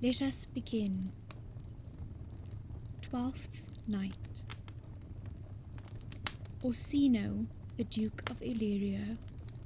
Let us begin. 12th Night. Orsino, the Duke of Illyria,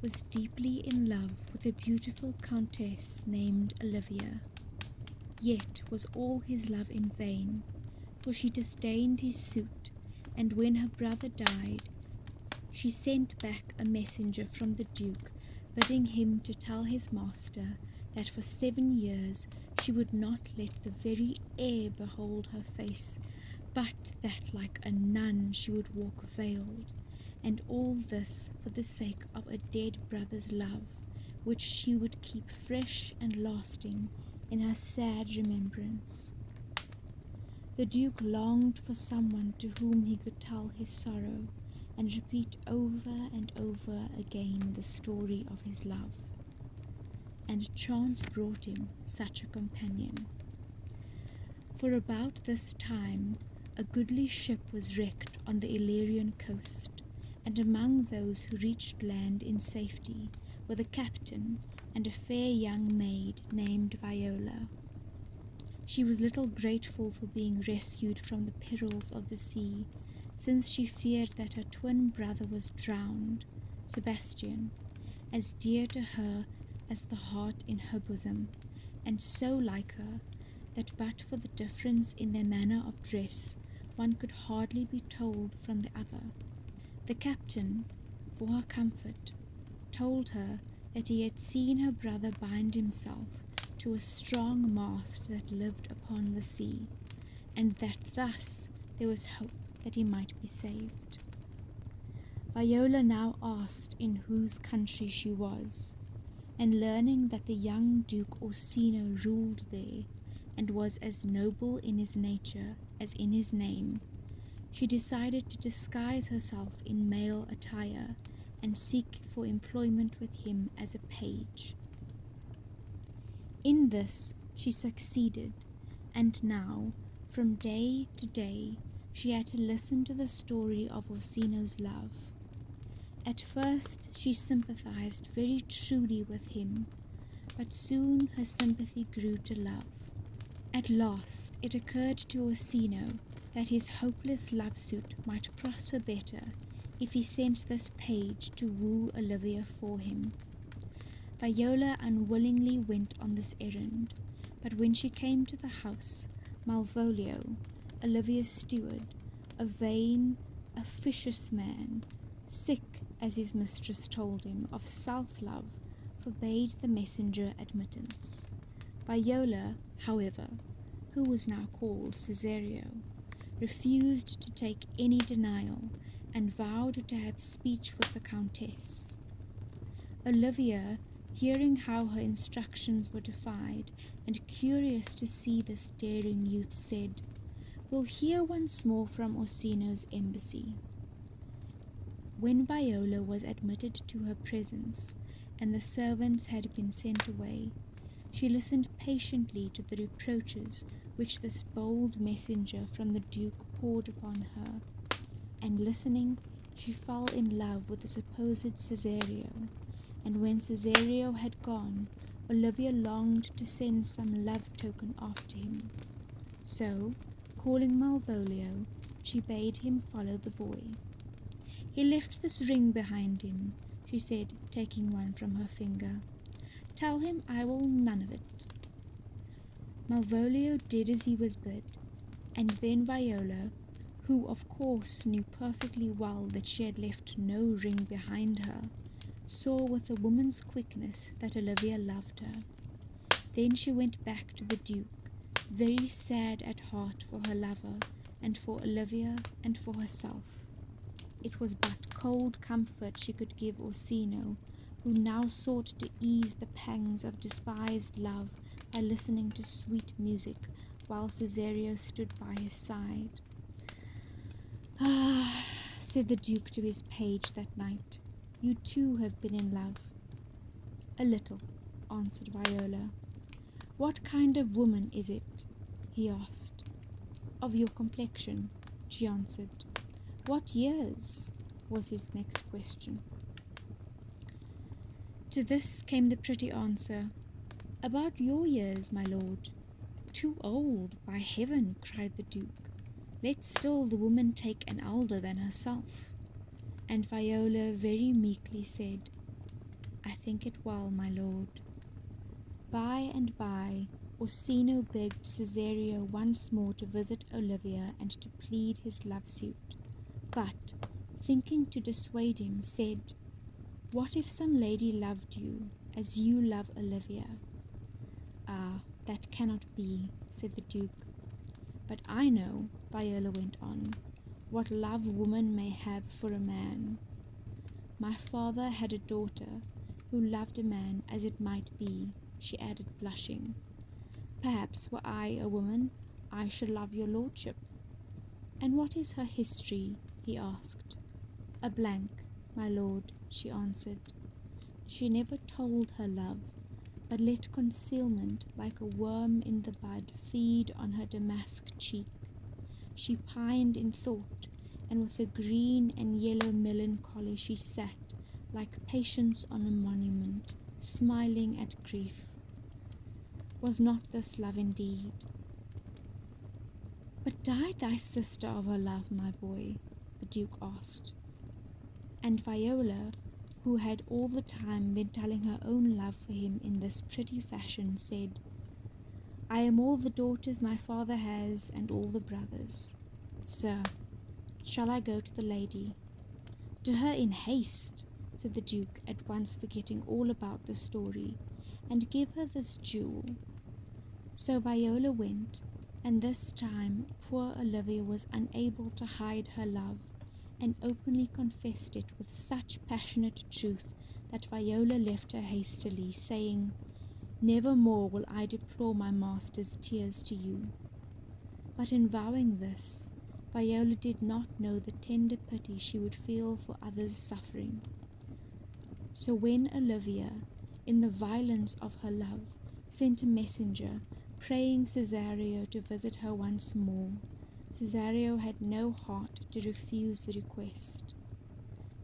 was deeply in love with a beautiful countess named Olivia. Yet was all his love in vain, for she disdained his suit, and when her brother died, she sent back a messenger from the Duke, bidding him to tell his master that for 7 years she would not let the very air behold her face, but that like a nun she would walk veiled, and all this for the sake of a dead brother's love, which she would keep fresh and lasting in her sad remembrance. The Duke longed for someone to whom he could tell his sorrow, and repeat over and over again the story of his love. And chance brought him such a companion. For about this time a goodly ship was wrecked on the Illyrian coast, and among those who reached land in safety were the captain and a fair young maid named Viola. She was little grateful for being rescued from the perils of the sea, since she feared that her twin brother was drowned, Sebastian, as dear to her as the heart in her bosom, and so like her that but for the difference in their manner of dress one could hardly be told from the other. The captain, for her comfort, told her that he had seen her brother bind himself to a strong mast that lived upon the sea, and that thus there was hope that he might be saved. Viola now asked in whose country she was, and learning that the young Duke Orsino ruled there, and was as noble in his nature as in his name, she decided to disguise herself in male attire and seek for employment with him as a page. In this she succeeded, and now, from day to day, she had to listen to the story of Orsino's love. At first she sympathized very truly with him, but soon her sympathy grew to love. At last it occurred to Orsino that his hopeless love suit might prosper better if he sent this page to woo Olivia for him. Viola unwillingly went on this errand, but when she came to the house, Malvolio, Olivia's steward, a vain, officious man, sick, as his mistress told him, of self-love, forbade the messenger admittance. Viola, however, who was now called Cesario, refused to take any denial, and vowed to have speech with the countess. Olivia, hearing how her instructions were defied, and curious to see this daring youth, said, "We'll hear once more from Orsino's embassy." When Viola was admitted to her presence, and the servants had been sent away, she listened patiently to the reproaches which this bold messenger from the Duke poured upon her, and listening, she fell in love with the supposed Cesario, and when Cesario had gone, Olivia longed to send some love token after him. So, calling Malvolio, she bade him follow the boy. "He left this ring behind him," she said, taking one from her finger. "Tell him I will none of it." Malvolio did as he was bid, and then Viola, who of course knew perfectly well that she had left no ring behind her, saw with a woman's quickness that Olivia loved her. Then she went back to the Duke, very sad at heart for her lover, and for Olivia, and for herself. It was but cold comfort she could give Orsino, who now sought to ease the pangs of despised love by listening to sweet music, while Cesario stood by his side. "Ah," said the Duke to his page that night, "you too have been in love." "A little," answered Viola. "What kind of woman is it?" he asked. "Of your complexion," she answered. "What years?" was his next question. To this came the pretty answer, "About your years, my lord." Too old, by heaven, cried the Duke. Let still the woman take an elder than herself. And Viola very meekly said, I think it well, my lord. By and by, Orsino begged Cesario once more to visit Olivia and to plead his love suit, but, thinking to dissuade him, said, What if some lady loved you, as you love Olivia? Ah, that cannot be, said the Duke. But I know, Viola went on, what love woman may have for a man. My father had a daughter who loved a man as it might be, she added, blushing. Perhaps were I a woman, I should love your lordship. And what is her history? He asked. A blank, my lord, she answered. She never told her love, but let concealment like a worm in the bud feed on her damask cheek. She pined in thought, and with a green and yellow melancholy she sat, like Patience on a monument, smiling at grief. Was not this love indeed? But died thy sister of her love, my boy? The Duke asked. And Viola, who had all the time been telling her own love for him in this pretty fashion, said, I am all the daughters my father has, and all the brothers. Sir, shall I go to the lady? To her in haste, said the Duke, at once forgetting all about the story, and give her this jewel. So Viola went, and this time poor Olivia was unable to hide her love, and openly confessed it with such passionate truth that Viola left her hastily, saying, Never more will I deplore my master's tears to you. But in vowing this, Viola did not know the tender pity she would feel for others' suffering. So when Olivia, in the violence of her love, sent a messenger, praying Cesario to visit her once more, Cesario had no heart to refuse the request.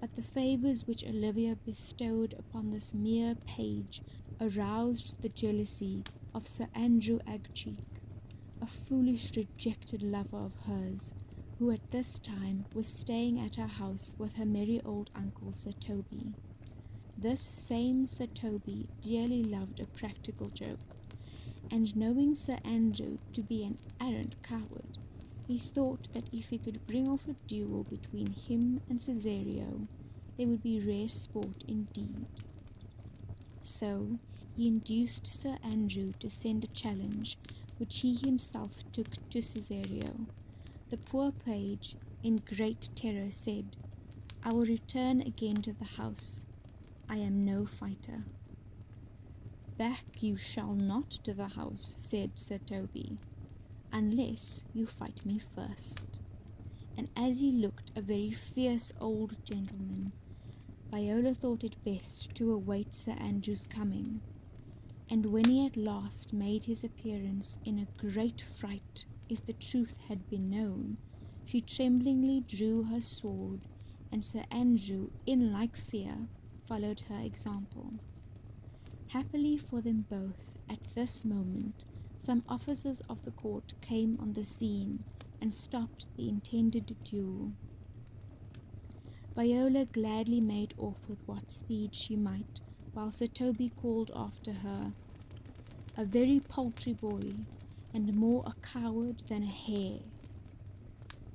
But the favours which Olivia bestowed upon this mere page aroused the jealousy of Sir Andrew Agcheek, a foolish rejected lover of hers, who at this time was staying at her house with her merry old uncle Sir Toby. This same Sir Toby dearly loved a practical joke, and knowing Sir Andrew to be an arrant coward, he thought that if he could bring off a duel between him and Cesario, there would be rare sport indeed. So he induced Sir Andrew to send a challenge, which he himself took to Cesario. The poor page, in great terror, said, I will return again to the house. I am no fighter. Back you shall not to the house, said Sir Toby, unless you fight me first. And as he looked a very fierce old gentleman, Viola thought it best to await Sir Andrew's coming, and when he at last made his appearance in a great fright, if the truth had been known, she tremblingly drew her sword, and Sir Andrew, in like fear, followed her example. Happily for them both, at this moment, some officers of the court came on the scene, and stopped the intended duel. Viola gladly made off with what speed she might, while Sir Toby called after her, A very paltry boy, and more a coward than a hare.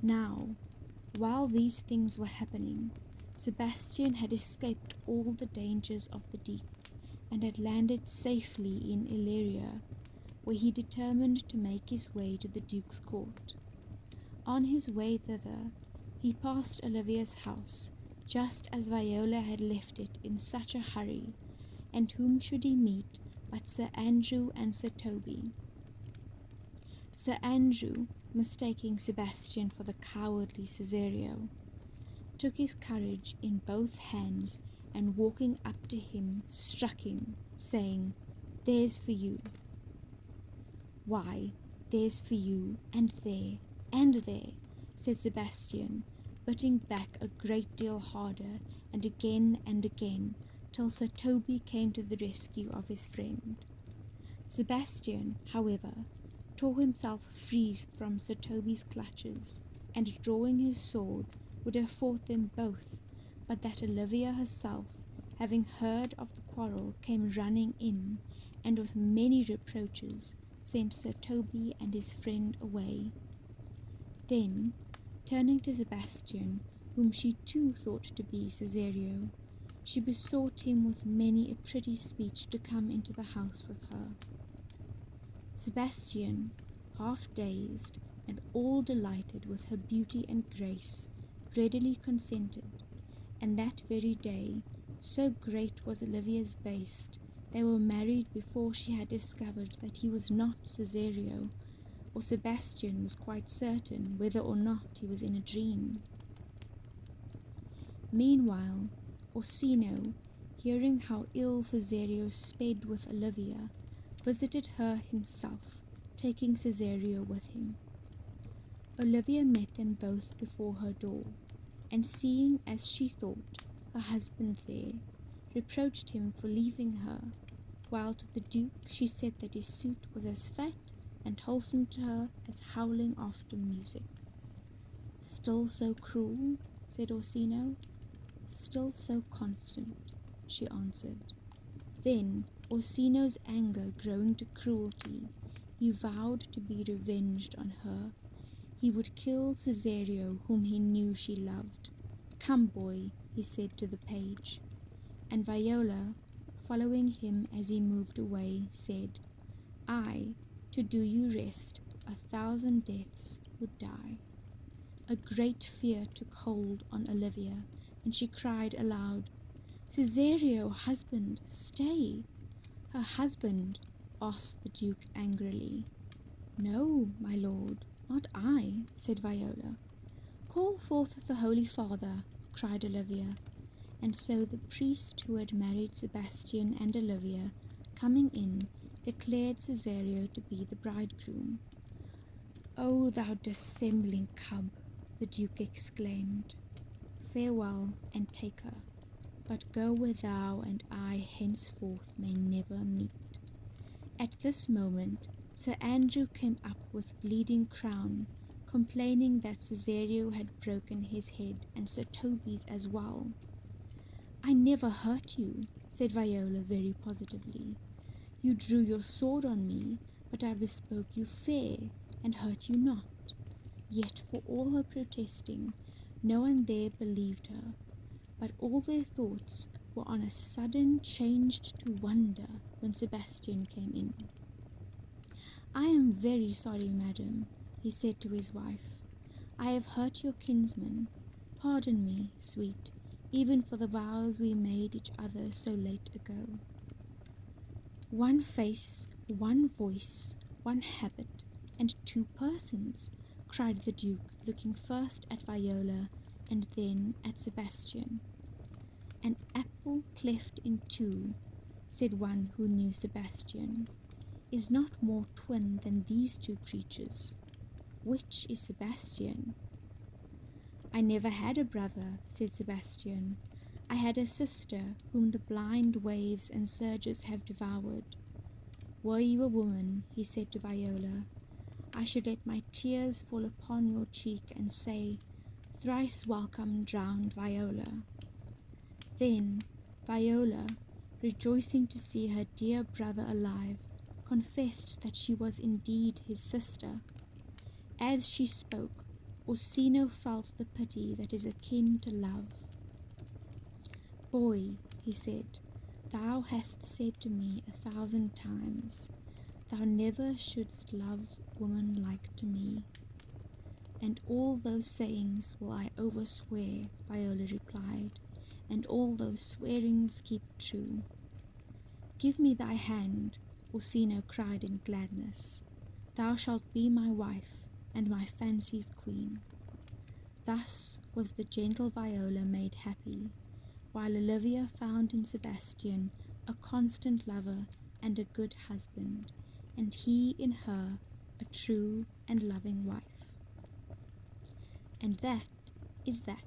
Now, while these things were happening, Sebastian had escaped all the dangers of the deep, and had landed safely in Illyria, where he determined to make his way to the Duke's court. On his way thither, he passed Olivia's house, just as Viola had left it in such a hurry, and whom should he meet but Sir Andrew and Sir Toby. Sir Andrew, mistaking Sebastian for the cowardly Cesario, took his courage in both hands, and walking up to him, struck him, saying, There's for you. Why, there's for you, and there, said Sebastian, biting back a great deal harder, and again, till Sir Toby came to the rescue of his friend. Sebastian, however, tore himself free from Sir Toby's clutches, and drawing his sword, would have fought them both, but that Olivia herself, having heard of the quarrel, came running in, and with many reproaches sent Sir Toby and his friend away. Then, turning to Sebastian, whom she too thought to be Cesario, she besought him with many a pretty speech to come into the house with her. Sebastian, half dazed and all delighted with her beauty and grace, readily consented, and that very day, so great was Olivia's haste, they were married before she had discovered that he was not Cesario, or Sebastian was quite certain whether or not he was in a dream. Meanwhile, Orsino, hearing how ill Cesario sped with Olivia, visited her himself, taking Cesario with him. Olivia met them both before her door, and seeing, as she thought, her husband there, reproached him for leaving her, while to the Duke she said that his suit was as fat and wholesome to her as howling after music. "Still so cruel?" said Orsino. "Still so constant," she answered. Then, Orsino's anger growing to cruelty, he vowed to be revenged on her. He would kill Cesario, whom he knew she loved. "Come, boy," he said to the page. And Viola, following him as he moved away, said, "I, to do you rest, 1,000 deaths would die." A great fear took hold on Olivia, and she cried aloud, "Cesario, husband, stay!" "Her husband?" asked the Duke angrily. "No, my lord, not I," said Viola. "Call forth the Holy Father," cried Olivia. And so the priest who had married Sebastian and Olivia, coming in, declared Cesario to be the bridegroom. "O thou dissembling cub!" the Duke exclaimed. "Farewell, and take her, but go where thou and I henceforth may never meet." At this moment Sir Andrew came up with bleeding crown, complaining that Cesario had broken his head, and Sir Toby's as well. "I never hurt you," said Viola very positively. "You drew your sword on me, but I bespoke you fair, and hurt you not." Yet for all her protesting, no one there believed her, but all their thoughts were on a sudden changed to wonder when Sebastian came in. "I am very sorry, madam," he said to his wife. "I have hurt your kinsman. Pardon me, sweet, even for the vows we made each other so late ago." "One face, one voice, one habit, and 2 persons," cried the Duke, looking first at Viola and then at Sebastian. "An apple cleft in 2, said one who knew Sebastian, "is not more twin than these 2 creatures. Which is Sebastian?" "I never had a brother," said Sebastian. "I had a sister whom the blind waves and surges have devoured. Were you a woman," he said to Viola, "I should let my tears fall upon your cheek and say, 'Thrice welcome, drowned Viola.'" Then Viola, rejoicing to see her dear brother alive, confessed that she was indeed his sister. As she spoke, Orsino felt the pity that is akin to love. "Boy," he said, "thou hast said to me 1,000 times, thou never shouldst love woman like to me." "And all those sayings will I overswear," Viola replied, "and all those swearings keep true." "Give me thy hand," Orsino cried in gladness. "Thou shalt be my wife, and my fancy's queen." Thus was the gentle Viola made happy, while Olivia found in Sebastian a constant lover and a good husband, and he in her a true and loving wife. And that is that.